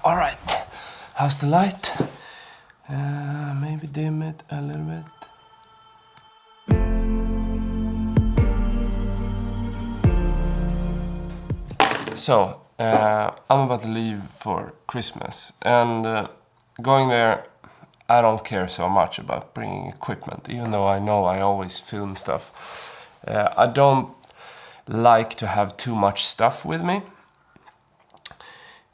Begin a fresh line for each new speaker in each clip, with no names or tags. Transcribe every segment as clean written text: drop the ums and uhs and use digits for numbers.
All right, how's the light? Maybe dim it a little bit. So, I'm about to leave for Christmas, and going there, I don't care so much about bringing equipment, even though I know I always film stuff. I don't like to have too much stuff with me,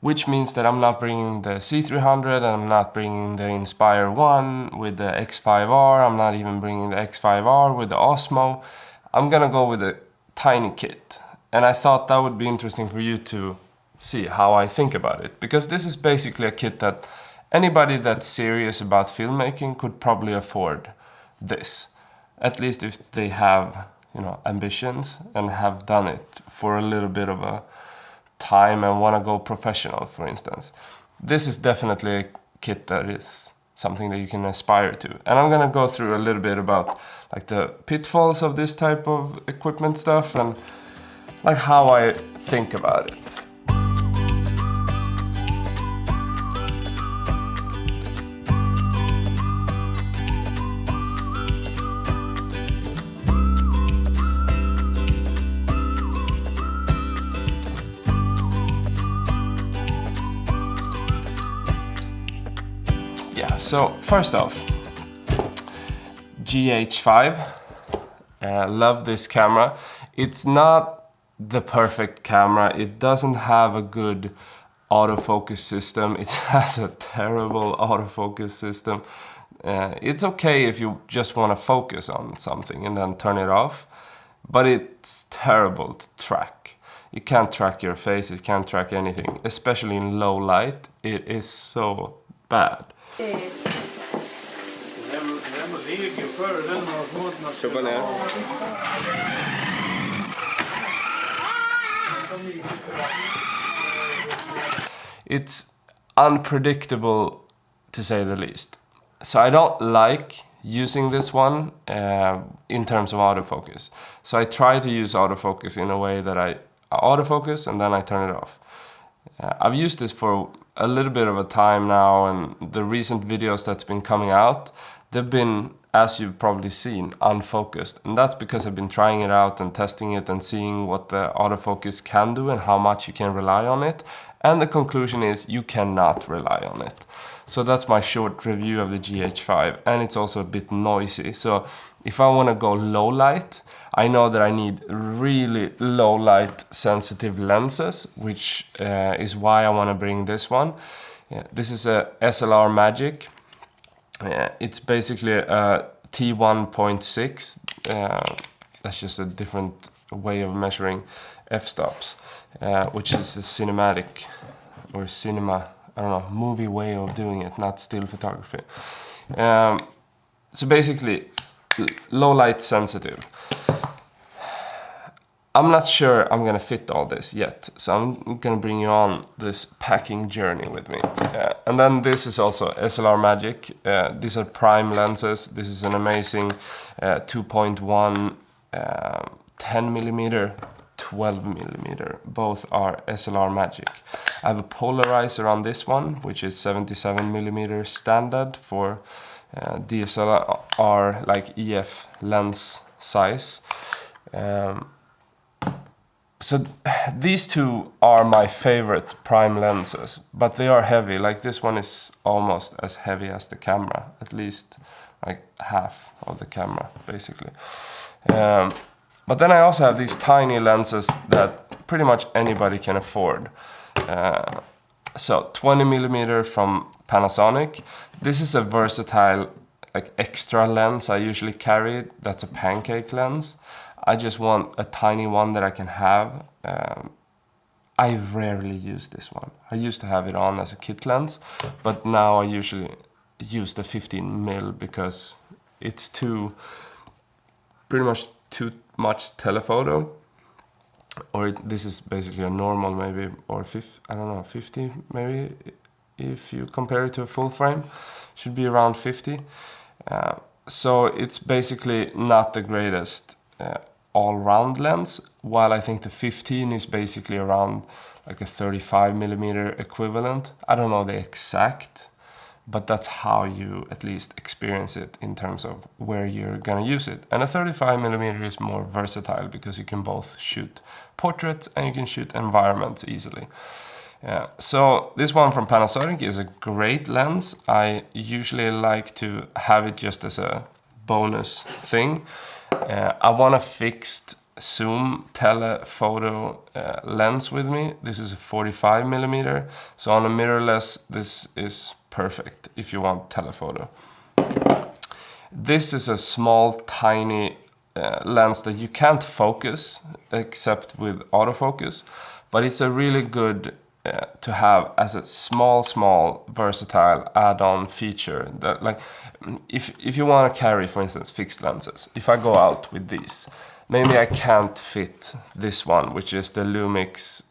which means that I'm not bringing the C300 and I'm not bringing the Inspire 1 with the X5R, I'm not even bringing the X5R with the Osmo. I'm gonna go with a tiny kit, and I thought that would be interesting for you to see how I think about it, because this is basically a kit that anybody that's serious about filmmaking could probably afford this, at least if they have, you know, ambitions and have done it for a little bit of a time and want to go professional, for instance. This is definitely a kit that is something that you can aspire to. And I'm gonna go through a little bit about like the pitfalls of this type of equipment stuff and like how I think about it. Yeah, so first off, GH5. Love this camera. It's not the perfect camera. It doesn't have a good autofocus system. It has a terrible autofocus system. It's okay if you just want to focus on something and then turn it off, but it's terrible to track. You can't track your face, it can't track anything, especially in low light. It is so bad. It's unpredictable, to say the least. So I don't like using this one in terms of autofocus. So I try to use autofocus in a way that I autofocus and then I turn it off. I've used this for a little bit of a time now, and the recent videos that's been coming out, they've been, as you've probably seen, unfocused. And that's because I've been trying it out and testing it and seeing what the autofocus can do and how much you can rely on it. And the conclusion is you cannot rely on it. So that's my short review of the GH5, and it's also a bit noisy. So if I want to go low light, I know that I need really low light sensitive lenses, which is why I want to bring this one. This is a SLR Magic. It's basically a T1.6. That's just a different way of measuring f-stops, which is a cinematic or cinema, I don't know, movie way of doing it, not still photography. So basically, low light sensitive. I'm not sure I'm gonna fit all this yet, so I'm gonna bring you on this packing journey with me. And then this is also SLR Magic. These are prime lenses. This is an amazing 2.1, 10mm, 12mm. Both are SLR Magic. I have a polarizer on this one, which is 77mm standard for DSLR, like EF lens size. So these two are my favorite prime lenses, but they are heavy. Like this one is almost as heavy as the camera, at least like half of the camera, basically. But then I also have these tiny lenses that pretty much anybody can afford. So 20mm from Panasonic. This is a versatile, like extra lens I usually carry. That's a pancake lens. I just want a tiny one that I can have. I rarely use this one. I used to have it on as a kit lens, but now I usually use the 15mm because it's pretty much too much telephoto. Or this is basically a normal maybe, or 50 maybe, if you compare it to a full frame. Should be around 50. So it's basically not the greatest all-round lens, while I think the 15 is basically around like a 35mm equivalent. I don't know the exact, but that's how you at least experience it in terms of where you're gonna use it. And a 35mm is more versatile because you can both shoot portraits and you can shoot environments easily. So this one from Panasonic is a great lens. I usually like to have it just as a bonus thing. I want a fixed zoom telephoto lens with me. This is a 45mm, so on a mirrorless this is perfect if you want telephoto. This is a small tiny lens that you can't focus except with autofocus, but it's a really good to have as a small versatile add-on feature. That, like, if you want to carry, for instance, fixed lenses, if I go out with these, maybe I can't fit this one, which is the Lumix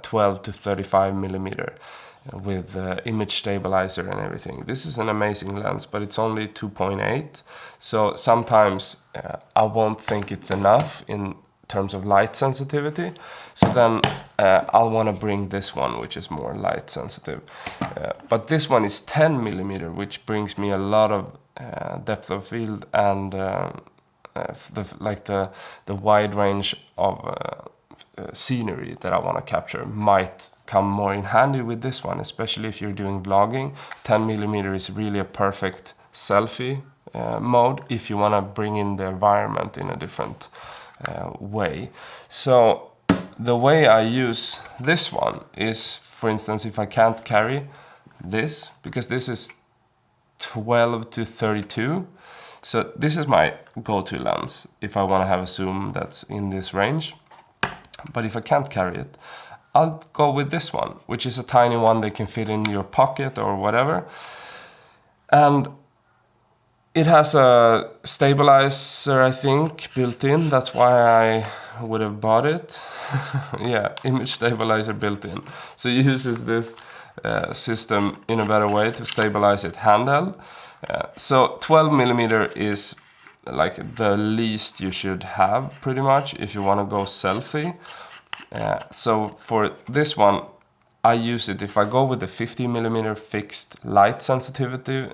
12 to 35mm with image stabilizer and everything. This is an amazing lens, but it's only 2.8, so sometimes I won't think it's enough in terms of light sensitivity, so then I'll want to bring this one, which is more light sensitive. But this one is 10mm, which brings me a lot of depth of field and the wide range of scenery that I want to capture might come more in handy with this one, especially if you're doing vlogging. 10mm is really a perfect selfie mode if you want to bring in the environment in a different way. So the way I use this one is, for instance, if I can't carry this, because this is 12 to 32, so this is my go-to lens if I want to have a zoom that's in this range. But if I can't carry it, I'll go with this one, which is a tiny one that can fit in your pocket or whatever. And it has a stabilizer, I think, built in. That's why I would have bought it. Yeah, image stabilizer built in. So it uses this system in a better way to stabilize it handheld. So 12mm is like the least you should have, pretty much, if you want to go selfie. So for this one, I use it if I go with the 50mm fixed light sensitivity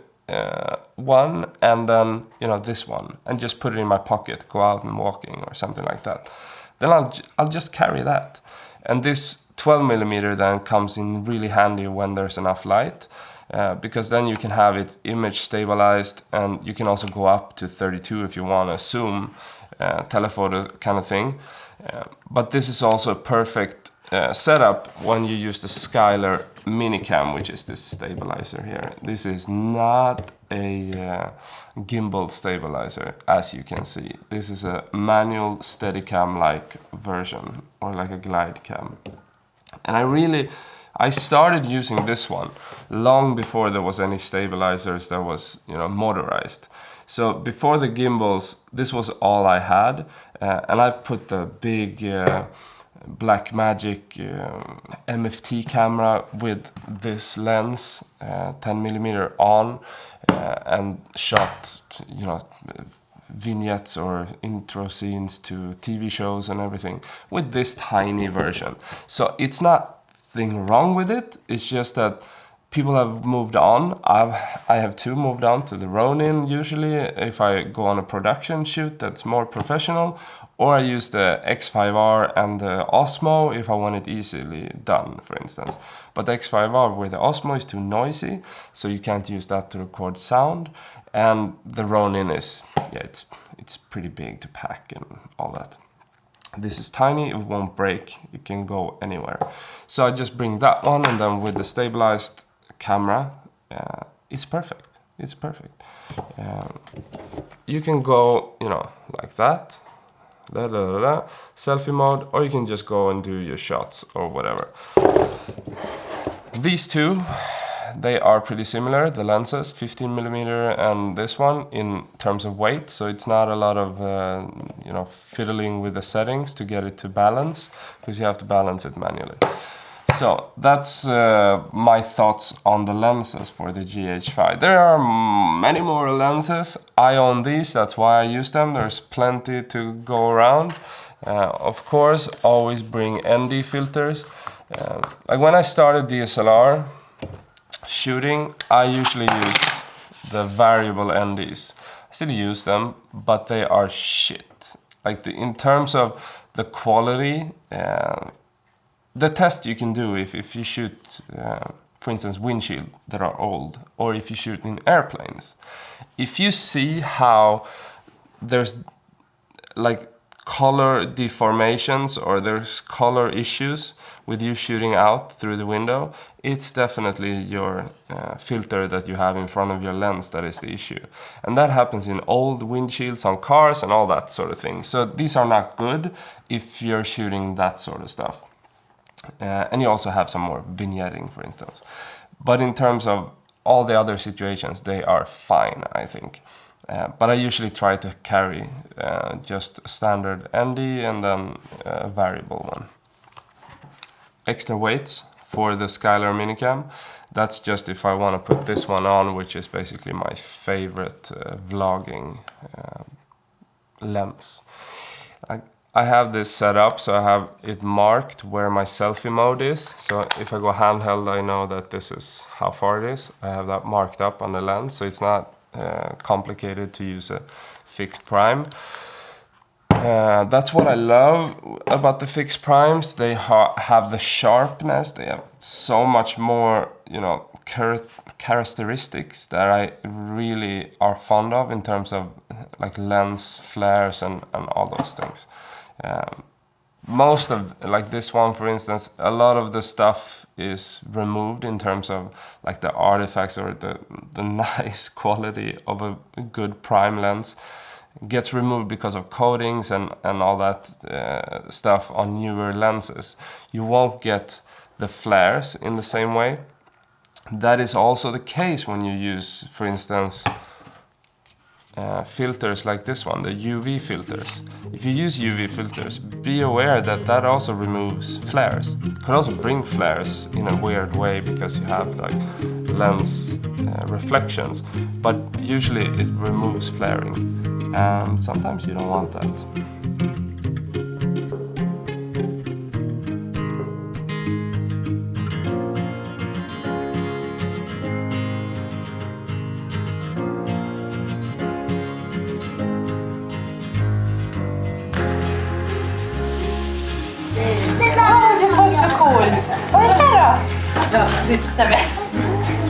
one, and then, you know, this one, and just put it in my pocket, go out and walking or something like that. Then I'll just carry that. And this 12mm then comes in really handy when there's enough light. Because then you can have it image stabilized, and you can also go up to 32 if you want a zoom telephoto kind of thing. But this is also a perfect setup when you use the Skyler Minicam, which is this stabilizer here. This is not a gimbal stabilizer, as you can see. This is a manual Steadicam-like version, or like a glide cam. And I started using this one long before there was any stabilizers that was, you know, motorized. So before the gimbals, this was all I had, and I put the big Blackmagic MFT camera with this lens, 10mm on, and shot, you know, vignettes or intro scenes to TV shows and everything with this tiny version. So it's not thing wrong with it, it's just that people have moved on. I have too moved on to the Ronin usually if I go on a production shoot that's more professional, or I use the X5R and the Osmo if I want it easily done, for instance. But the X5R with the Osmo is too noisy, so you can't use that to record sound. And the Ronin is, yeah, it's pretty big to pack and all that. This is tiny, it won't break, it can go anywhere. So I just bring that one, and then with the stabilized camera, it's perfect. It's perfect. You can go, you know, like that, selfie mode, or you can just go and do your shots or whatever. These two, they are pretty similar, the lenses, 15mm and this one, in terms of weight. So it's not a lot of you know, fiddling with the settings to get it to balance, because you have to balance it manually. So that's my thoughts on the lenses for the GH5. There are many more lenses. I own these, that's why I use them. There's plenty to go around. Of course, always bring ND filters. Like when I started DSLR shooting, I usually used the variable NDs. I still use them, but they are shit. Like in terms of the quality, the test you can do if you shoot, for instance, windshield that are old, or if you shoot in airplanes. If you see how there's like color deformations or there's color issues with you shooting out through the window, it's definitely your filter that you have in front of your lens that is the issue. And that happens in old windshields on cars and all that sort of thing. So these are not good if you're shooting that sort of stuff. And you also have some more vignetting, for instance. But in terms of all the other situations, they are fine, I think. But I usually try to carry just a standard ND and then a variable one. Extra weights for the Skylar Minicam. That's just if I want to put this one on, which is basically my favorite vlogging lens. I have this set up, so I have it marked where my selfie mode is. So if I go handheld, I know that this is how far it is. I have that marked up on the lens, so it's not complicated to use a fixed prime. That's what I love about the fixed primes. They have the sharpness. They have so much more, you know, characteristics that I really are fond of in terms of like lens flares and all those things. Most of, like this one for instance, a lot of the stuff is removed in terms of like the artifacts or the nice quality of a good prime lens gets removed because of coatings and all that stuff on newer lenses. You won't get the flares in the same way. That is also the case when you use, for instance, filters like this one, the UV filters. If you use UV filters, be aware that that also removes flares. It could also bring flares in a weird way because you have like lens reflections, but usually it removes flaring, and sometimes you don't want that.
Vad är det här då? Ja, nej men.